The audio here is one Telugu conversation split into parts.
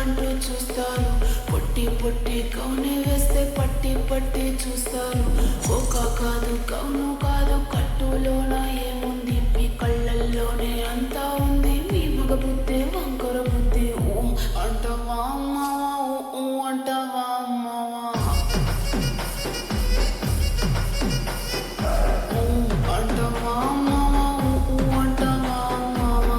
అంటూ చూస్తారు. పొట్టి పొట్టి కౌని వేస్తే పట్టి పట్టి చూస్తారు. ఒక కాదు కౌను కాదు కట్టులోన ఏముంది, మీ కళ్ళల్లోనే అంతా ఉంది. మీ మగ బుద్ధి వంకర బుద్ధి. ఊ అంటావా అమ్మావా, ఊ అంటావా అమ్మావా, ఊ అంటావా అమ్మావా, ఊ అంటావా అమ్మావా.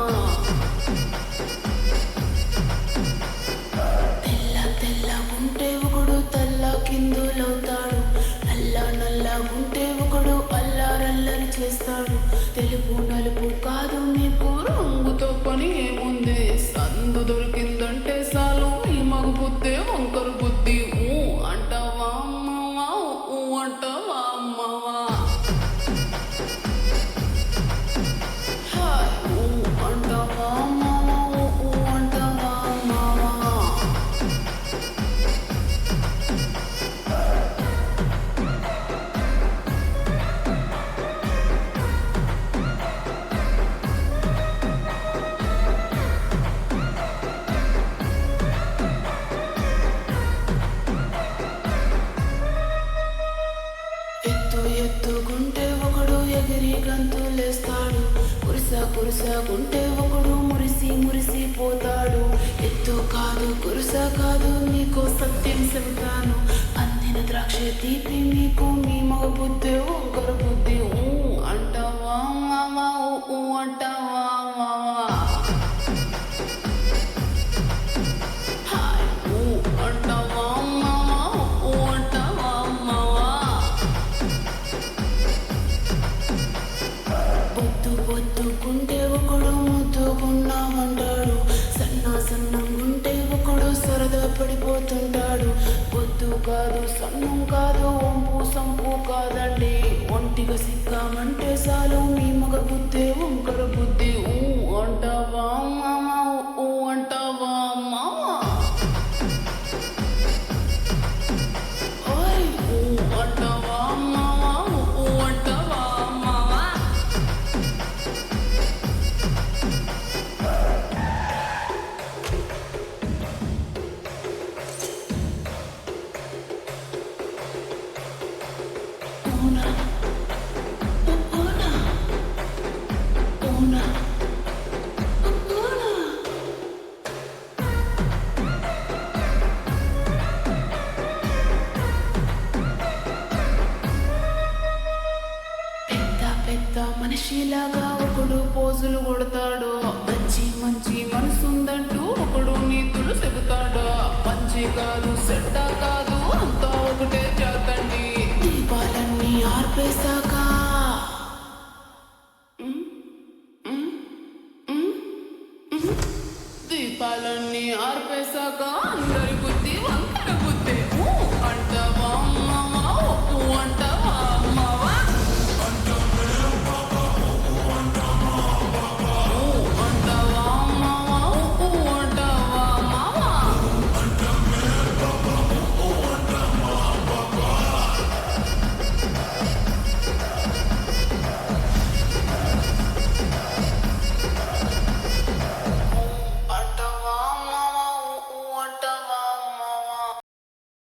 తెల్ల తెల్లగుంటే ఒకడు తల్ల కిందులవుతాడు. నల్ల నల్లగుంటే ఒకడు అల్లారల్లరి చేస్తాడు. తెలుపు నలుపు కాదు నీకు రంగుతో పని ఏముంది. సందు దొరికిందంటే చాలు ఈ మగ బుద్ధి వంకర బుద్ధి. ఊ అంటావా అమ్మావా, ఊ అంటావా అమ్మావా. హాయ్ ఊ అంటావా అమ్మావా, ఊ అంటావా అమ్మావా. ఎత్తు ఎత్తుకుంటే ఒకడు ఎగిరి గంతులేస్తాడు. కురుస కురుసకుంటే ఒకడు మురిసి మురిసిపోతాడు. ఎత్తు కాదు కురుస కాదు నీకో సత్యం చెబుతాను. అందిన ద్రాక్ష తీపి మీకు మీ మగ బుద్ధి వంకర బుద్ధి. ఊ అంటావా మావా, ఊ అంటావా మావా. హాయ్ ఊ అంటావా మావా, ఊ అంటావా మావా. పొద్దు పొద్దుకుంటే ఒకడు ముద్దుకున్నామంటాడు. సన్న సన్నంగుంటే ఒకడు సరదా పడిపోతుంటాడు. పొద్దు కాదు సన్నం కాదు వంపు సంపు కాదండి. ఒంటిగా సిక్కామంటే చాలు మీ మగ బుద్ధి వంకర బుద్ధి. ఊ అంటావా మామా, ఊ అంటావా మామా. ఓయ్ ఊ అంటావా మామా, ఊ అంటావా మామా. Una, una, una, una. పెద్ద పెద్ద మనిషిలాగా ఒకడు పోజులు కొడతాడు. మంచి మంచి మనసుందంటూ ఒకడు నీతులు చెబుతాడు. మంచి కాదు చెడ్డ కాదు అంతా ఒకటే జాతండి. దీపాలన్నీ ఆర్పేశాక ఉమ్, ఉమ్, ఉమ్, ఉమ్. దీపాలన్నీ ఆర్పేశాక